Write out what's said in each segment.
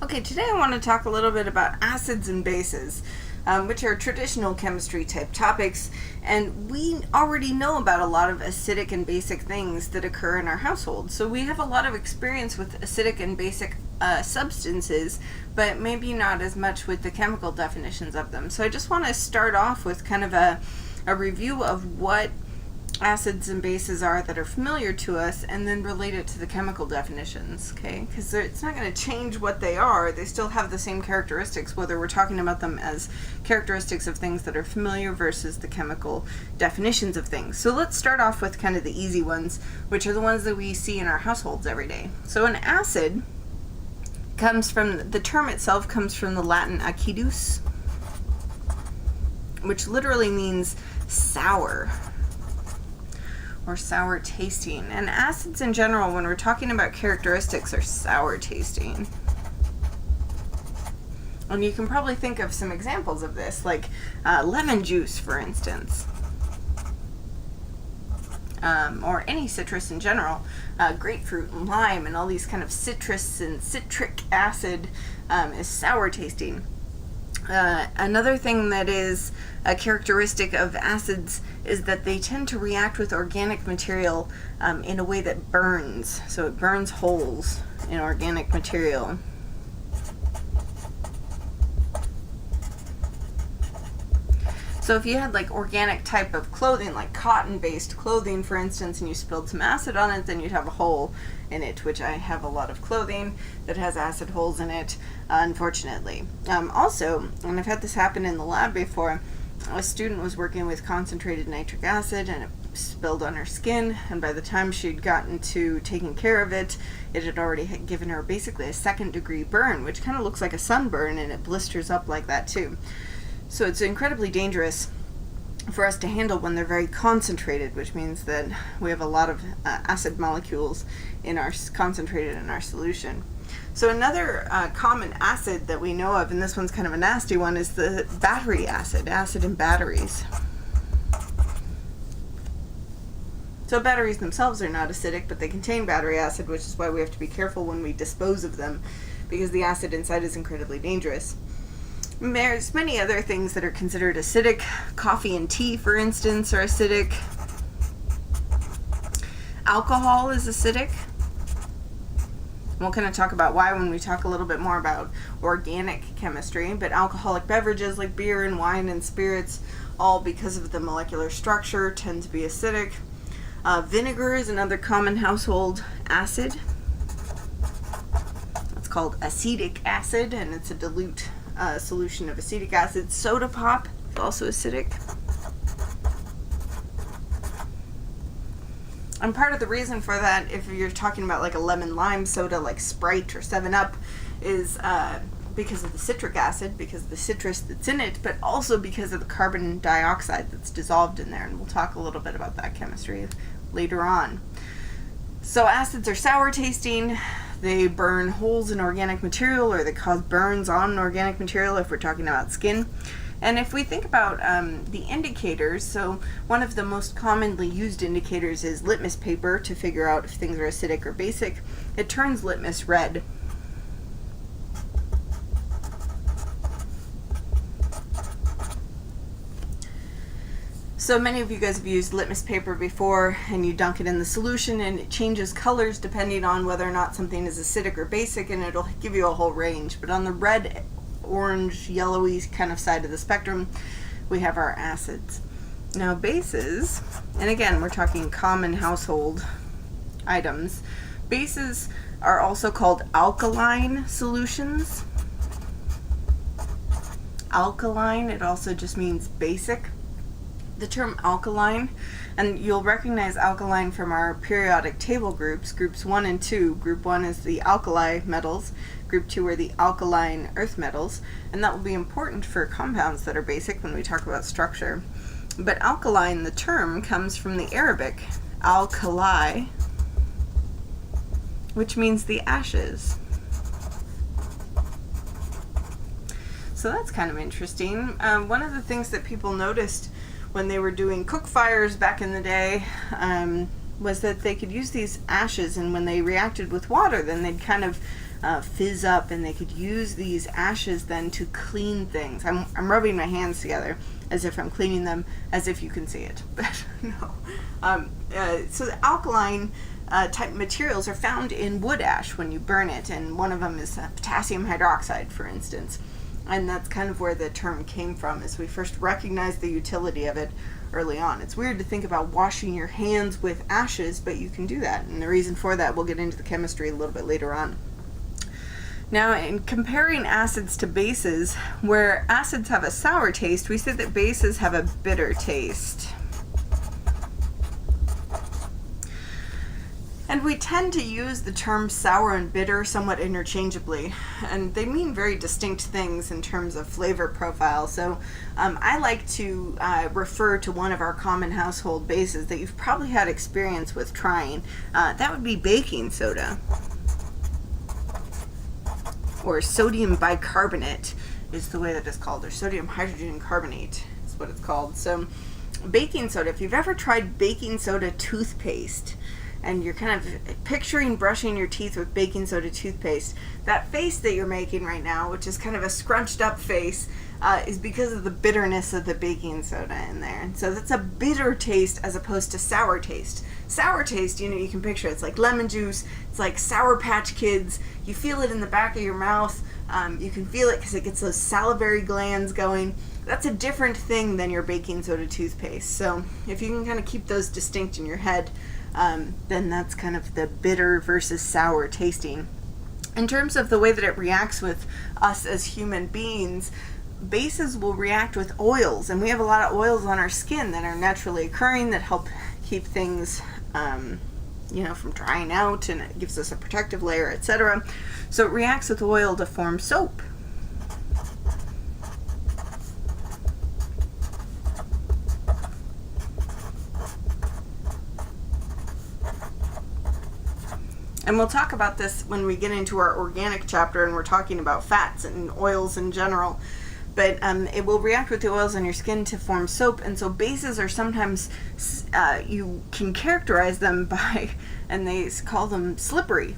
Okay, today I want to talk a little bit about acids and bases, which are traditional chemistry type topics, and we already know about a lot of acidic and basic things that occur in our household. So we have a lot of experience with acidic and basic substances, but maybe not as much with the chemical definitions of them. So I just want to start off with kind of a review of what acids and bases are that are familiar to us, and then relate it to the chemical definitions, okay? Because it's not going to change what they are. They still have the same characteristics, whether we're talking about them as characteristics of things that are familiar versus the chemical definitions of things. So let's start off with kind of the easy ones, which are the ones that we see in our households every day. So an acid comes from, the term itself comes from the Latin acidus, which literally means sour or sour tasting. And acids in general, when we're talking about characteristics, are sour tasting. And you can probably think of some examples of this, like lemon juice, for instance, or any citrus in general. Grapefruit and lime and all these kind of citrus and citric acid is sour tasting. Another thing that is a characteristic of acids is that they tend to react with organic material in a way that burns. So it burns holes in organic material. So if you had like organic type of clothing, like cotton-based clothing, for instance, and you spilled some acid on it, then you'd have a hole in it, which I have a lot of clothing that has acid holes in it, unfortunately. Also, and I've had this happen in the lab before, a student was working with concentrated nitric acid and it spilled on her skin, and by the time she'd gotten to taking care of it, it had already given her basically a second-degree burn, which kind of looks like a sunburn, and it blisters up like that too. So it's incredibly dangerous for us to handle when they're very concentrated, which means that we have a lot of acid molecules in our concentrated in our solution. So another common acid that we know of, and this one's kind of a nasty one, is the battery acid in batteries. So batteries themselves are not acidic, but they contain battery acid, which is why we have to be careful when we dispose of them, because the acid inside is incredibly dangerous. There's many other things that are considered acidic. Coffee and tea, for instance, are acidic. Alcohol is acidic. We'll kind of talk about why when we talk a little bit more about organic chemistry, but alcoholic beverages like beer and wine and spirits, all because of the molecular structure, tend to be acidic. Vinegar is another common household acid. It's called acetic acid, and it's a dilute solution of acetic acid. Soda pop is also acidic. And part of the reason for that, if you're talking about like a lemon lime soda like Sprite or 7-Up, is because of the citric acid, because of the citrus that's in it, but also because of the carbon dioxide that's dissolved in there. And we'll talk a little bit about that chemistry later on. So acids are sour tasting. They burn holes in organic material, or they cause burns on organic material if we're talking about skin. And if we think about the indicators, so one of the most commonly used indicators is litmus paper to figure out if things are acidic or basic. It turns litmus red. So many of you guys have used litmus paper before, and you dunk it in the solution and it changes colors depending on whether or not something is acidic or basic, and it'll give you a whole range. But on the red, orange, yellowy kind of side of the spectrum, we have our acids. Now bases, and again we're talking common household items, bases are also called alkaline solutions. Alkaline, it also just means basic. The term alkaline, and you'll recognize alkaline from our periodic table groups 1 and 2. Group 1 is the alkali metals, group 2 are the alkaline earth metals, and that will be important for compounds that are basic when we talk about structure. But alkaline, the term, comes from the Arabic al-kali, which means the ashes. So that's kind of interesting. One of the things that people noticed when they were doing cook fires back in the day was that they could use these ashes, and when they reacted with water, then they'd kind of fizz up, and they could use these ashes then to clean things. I'm rubbing my hands together as if I'm cleaning them, as if you can see it, but no. So the alkaline type materials are found in wood ash when you burn it, and one of them is potassium hydroxide, for instance. And that's kind of where the term came from, as we first recognized the utility of it early on. It's weird to think about washing your hands with ashes, but you can do that, and the reason for that, we'll get into the chemistry a little bit later on. Now, in comparing acids to bases, where acids have a sour taste, we say that bases have a bitter taste. And we tend to use the terms sour and bitter somewhat interchangeably, and they mean very distinct things in terms of flavor profile. So I like to refer to one of our common household bases that you've probably had experience with trying. That would be baking soda, or sodium bicarbonate is the way that it's called, or sodium hydrogen carbonate is what it's called. So baking soda, if you've ever tried baking soda toothpaste, and you're kind of picturing brushing your teeth with baking soda toothpaste, that face that you're making right now, which is kind of a scrunched up face, is because of the bitterness of the baking soda in there. And so that's a bitter taste as opposed to sour taste. Sour taste, you know, you can picture it's like lemon juice, it's like Sour Patch Kids. You feel it in the back of your mouth. You can feel it because it gets those salivary glands going. That's a different thing than your baking soda toothpaste. So if you can kind of keep those distinct in your head, then that's kind of the bitter versus sour tasting. In terms of the way that it reacts with us as human beings, bases will react with oils, and we have a lot of oils on our skin that are naturally occurring that help keep things from drying out, and it gives us a protective layer, etc. So it reacts with oil to form soap. And we'll talk about this when we get into our organic chapter and we're talking about fats and oils in general. But it will react with the oils on your skin to form soap. And so bases are sometimes, you can characterize them by, and they call them slippery.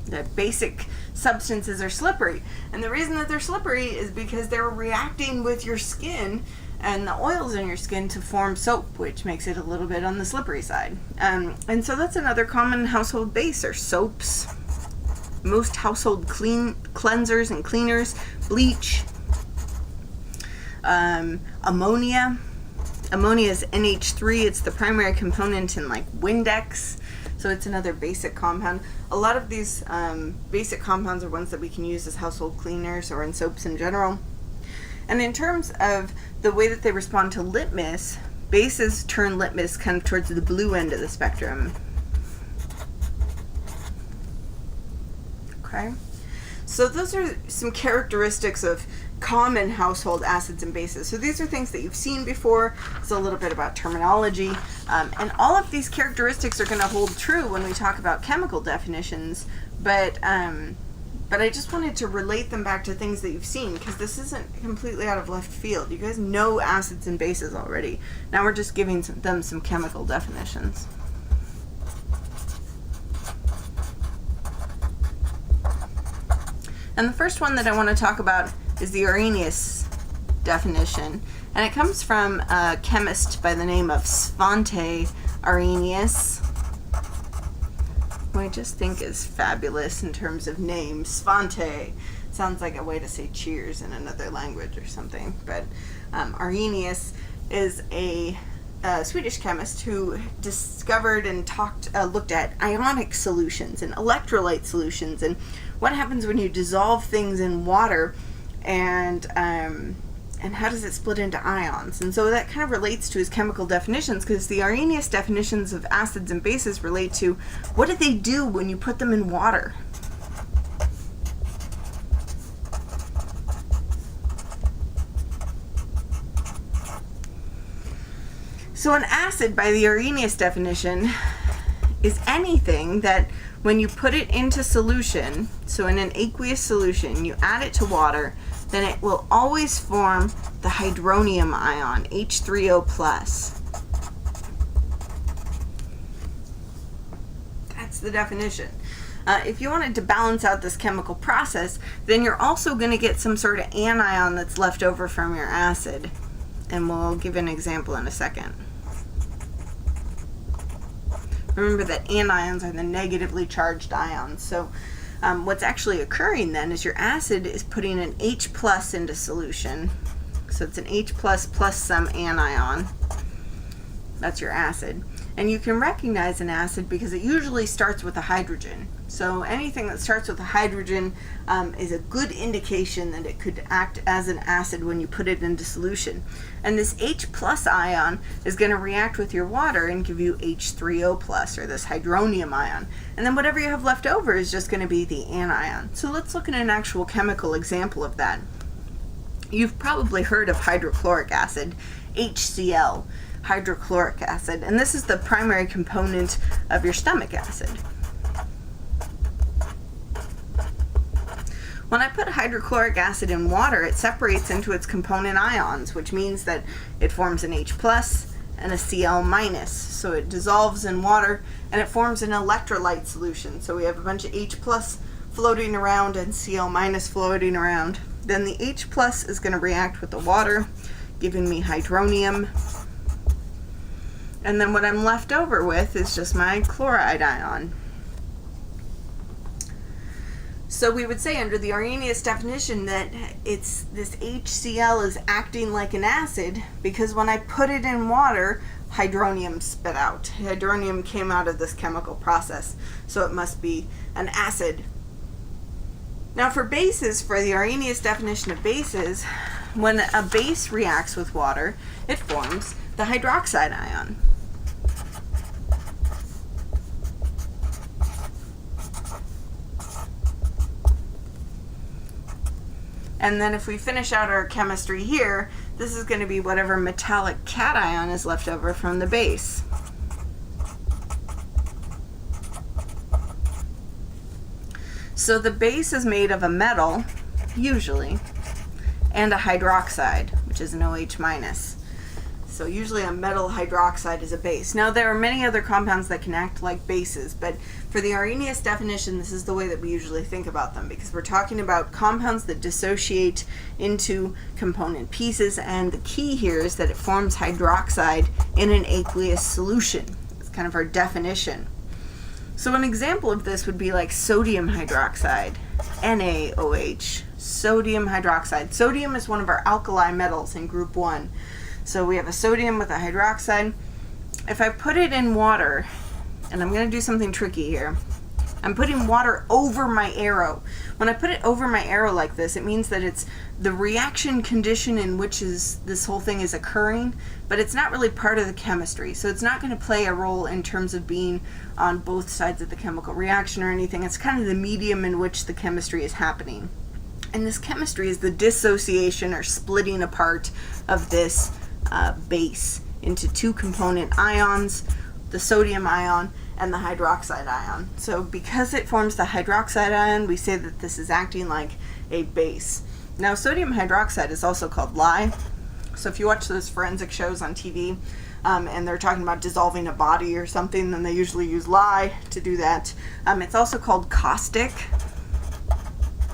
The basic substances are slippery. And the reason that they're slippery is because they're reacting with your skin and the oils in your skin to form soap, which makes it a little bit on the slippery side. And so that's another common household base, are soaps. Most household cleansers and cleaners, bleach, ammonia. Ammonia is NH3. It's the primary component in like Windex. So it's another basic compound. A lot of these basic compounds are ones that we can use as household cleaners or in soaps in general. And in terms of the way that they respond to litmus, bases turn litmus kind of towards the blue end of the spectrum. Okay, so those are some characteristics of common household acids and bases. So these are things that you've seen before. It's a little bit about terminology, and all of these characteristics are going to hold true when we talk about chemical definitions, but I just wanted to relate them back to things that you've seen, because this isn't completely out of left field. You guys know acids and bases already. Now we're just giving them some chemical definitions. And the first one that I want to talk about is the Arrhenius definition. And it comes from a chemist by the name of Svante Arrhenius, who I just think is fabulous in terms of names. Svante sounds like a way to say cheers in another language or something. But Arrhenius is a Swedish chemist who discovered and looked at ionic solutions and electrolyte solutions and what happens when you dissolve things in water, and how does it split into ions. And so that kind of relates to his chemical definitions, because the Arrhenius definitions of acids and bases relate to what do they do when you put them in water. So an acid, by the Arrhenius definition, is anything that when you put it into solution, so in an aqueous solution, you add it to water, then it will always form the hydronium ion, H3O+. That's That's the definition. If you wanted to balance out this chemical process, then you're also going to get some sort of anion that's left over from your acid. And we'll give an example in a second. Remember that anions are the negatively charged ions. So what's actually occurring then is your acid is putting an H plus into solution. So it's an H plus plus some anion. That's your acid. And you can recognize an acid because it usually starts with a hydrogen. So anything that starts with a hydrogen is a good indication that it could act as an acid when you put it into solution. And this H plus ion is going to react with your water and give you H3O plus, or this hydronium ion. And then whatever you have left over is just going to be the anion. So let's look at an actual chemical example of that. You've probably heard of hydrochloric acid, HCl. Hydrochloric acid, and this is the primary component of your stomach acid. When I put hydrochloric acid in water, it separates into its component ions, which means that it forms an H plus and a Cl minus. So it dissolves in water and it forms an electrolyte solution. So we have a bunch of H plus floating around and Cl minus floating around. Then the H plus is going to react with the water, giving me hydronium. And then what I'm left over with is just my chloride ion. So we would say under the Arrhenius definition that this HCl is acting like an acid because when I put it in water, hydronium spit out. Hydronium came out of this chemical process, so it must be an acid. Now for bases, for the Arrhenius definition of bases, when a base reacts with water, it forms the hydroxide ion. And then if we finish out our chemistry here, this is going to be whatever metallic cation is left over from the base. So the base is made of a metal, usually, and a hydroxide, which is an OH minus. So usually a metal hydroxide is a base. Now there are many other compounds that can act like bases, but for the Arrhenius definition, this is the way that we usually think about them, because we're talking about compounds that dissociate into component pieces, and the key here is that it forms hydroxide in an aqueous solution. It's kind of our definition. So an example of this would be like sodium hydroxide, NaOH, sodium hydroxide. Sodium is one of our alkali metals in group 1. So we have a sodium with a hydroxide. If I put it in water, and I'm going to do something tricky here, I'm putting water over my arrow. When I put it over my arrow like this, it means that it's the reaction condition in which this whole thing is occurring, but it's not really part of the chemistry. So it's not going to play a role in terms of being on both sides of the chemical reaction or anything. It's kind of the medium in which the chemistry is happening. And this chemistry is the dissociation or splitting apart of this base into two component ions, the sodium ion and the hydroxide ion. So because it forms the hydroxide ion, we say that this is acting like a base. Now sodium hydroxide is also called lye. So if you watch those forensic shows on TV and they're talking about dissolving a body or something, then they usually use lye to do that. It's also called caustic.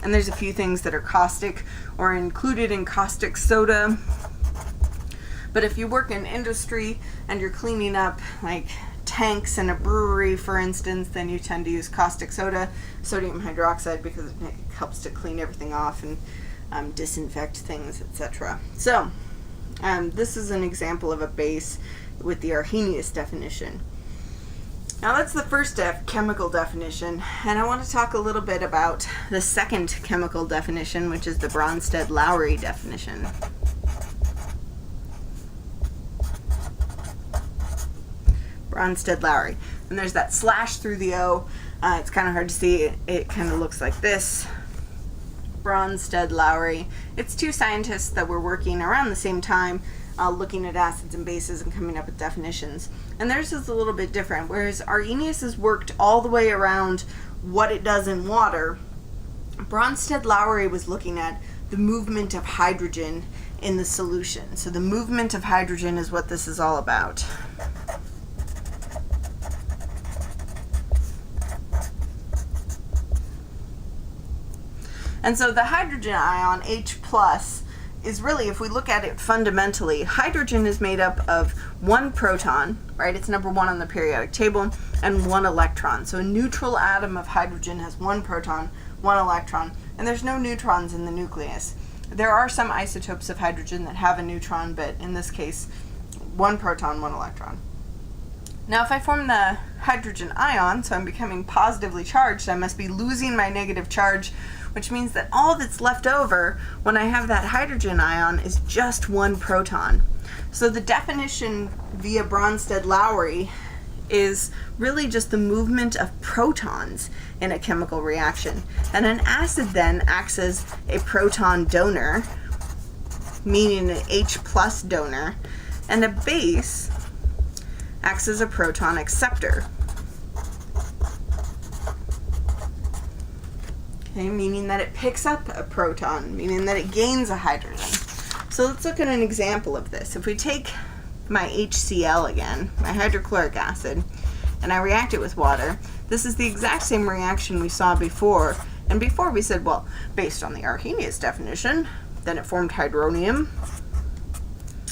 And there's a few things that are caustic or included in caustic soda. But if you work in industry and you're cleaning up like tanks in a brewery, for instance, then you tend to use caustic soda, sodium hydroxide, because it helps to clean everything off and disinfect things, etc. So this is an example of a base with the Arrhenius definition. Now that's the first chemical definition, and I want to talk a little bit about the second chemical definition, which is the Bronsted-Lowry definition. Bronsted-Lowry. And there's that slash through the O. It's kind of hard to see. It kind of looks like this. Bronsted-Lowry. It's two scientists that were working around the same time looking at acids and bases and coming up with definitions. And theirs is a little bit different. Whereas Arrhenius has worked all the way around what it does in water, Bronsted-Lowry was looking at the movement of hydrogen in the solution. So the movement of hydrogen is what this is all about. And so the hydrogen ion, H plus, is really, if we look at it fundamentally, hydrogen is made up of one proton, right? It's number 1 on the periodic table, and 1 electron. So a neutral atom of hydrogen has 1 proton, 1 electron, and there's no neutrons in the nucleus. There are some isotopes of hydrogen that have a neutron, but in this case, 1 proton, 1 electron. Now if I form the hydrogen ion, so I'm becoming positively charged, I must be losing my negative charge, which means that all that's left over when I have that hydrogen ion is just 1 proton. So the definition via Bronsted-Lowry is really just the movement of protons in a chemical reaction. And an acid then acts as a proton donor, meaning an H plus donor, and a base acts as a proton acceptor. Okay, meaning that it picks up a proton, meaning that it gains a hydrogen. So let's look at an example of this. If we take my HCl again, my hydrochloric acid, and I react it with water, this is the exact same reaction we saw before. And before we said, well, based on the Arrhenius definition, then it formed hydronium,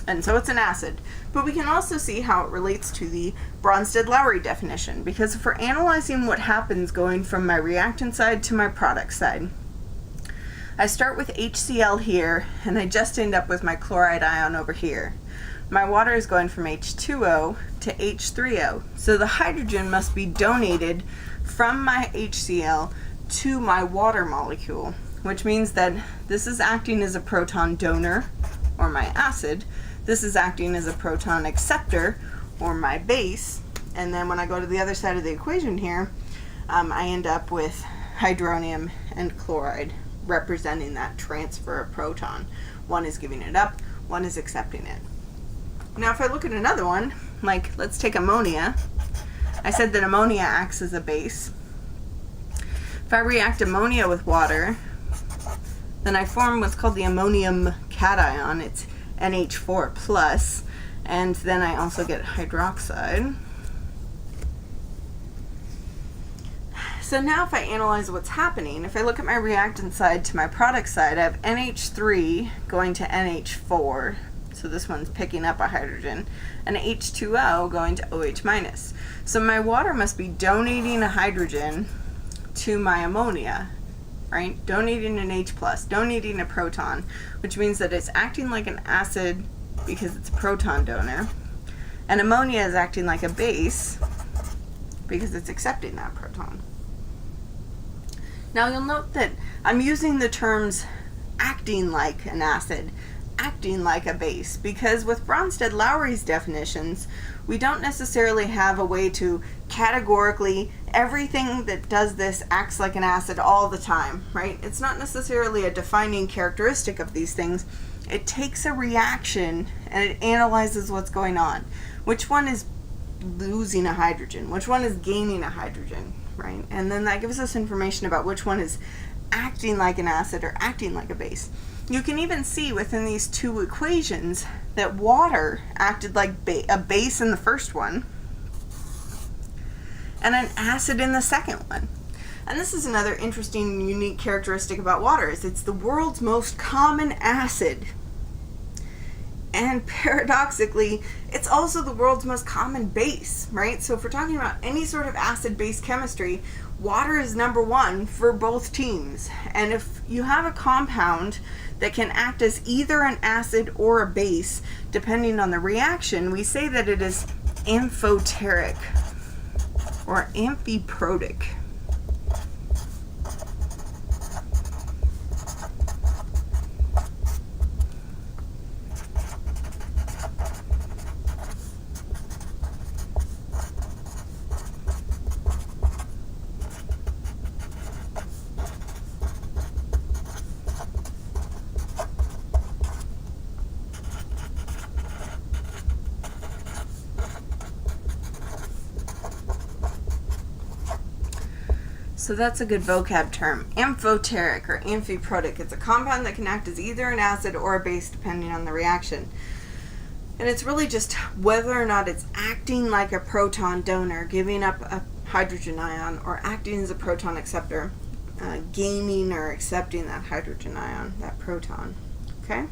and so it's an acid. But we can also see how it relates to the Bronsted-Lowry definition, because if we're analyzing what happens going from my reactant side to my product side, I start with HCl here, and I just end up with my chloride ion over here. My water is going from H2O to H3O, so the hydrogen must be donated from my HCl to my water molecule, which means that this is acting as a proton donor, or my acid. This is acting as a proton acceptor, or my base, and then when I go to the other side of the equation here, I end up with hydronium and chloride representing that transfer of proton. One is giving it up, one is accepting it. Now if I look at another one, like let's take ammonia. I said that ammonia acts as a base. If I react ammonia with water, then I form what's called the ammonium cation. It's NH4 plus, and then I also get hydroxide. So now if I analyze what's happening, if I look at my reactant side to my product side, I have NH3 going to NH4, so this one's picking up a hydrogen, and H2O going to OH minus. So my water must be donating a hydrogen to my ammonia, right? Donating an H plus, donating a proton, which means that it's acting like an acid because it's a proton donor, and ammonia is acting like a base because it's accepting that proton. Now you'll note that I'm using the terms acting like an acid, acting like a base, because with Bronsted-Lowry's definitions, we don't necessarily have a way to categorically, everything that does this acts like an acid all the time, right? It's not necessarily a defining characteristic of these things. It takes a reaction and it analyzes what's going on. Which one is losing a hydrogen? Which one is gaining a hydrogen, right? And then that gives us information about which one is acting like an acid or acting like a base. You can even see within these two equations that water acted like a base in the first one and an acid in the second one. And this is another interesting, unique characteristic about water, is it's the world's most common acid. And paradoxically, it's also the world's most common base, right? So if we're talking about any sort of acid-base chemistry, water is number one for both teams. And if you have a compound that can act as either an acid or a base, depending on the reaction, we say that it is amphoteric or amphiprotic. So that's a good vocab term. Amphoteric or amphiprotic. It's a compound that can act as either an acid or a base depending on the reaction. And it's really just whether or not it's acting like a proton donor, giving up a hydrogen ion, or acting as a proton acceptor. gaining or accepting that hydrogen ion, that proton. Okay?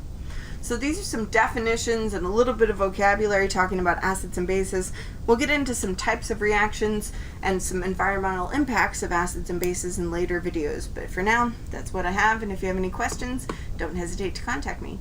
So these are some definitions and a little bit of vocabulary talking about acids and bases. We'll get into some types of reactions and some environmental impacts of acids and bases in later videos. But for now, that's what I have, and if you have any questions, don't hesitate to contact me.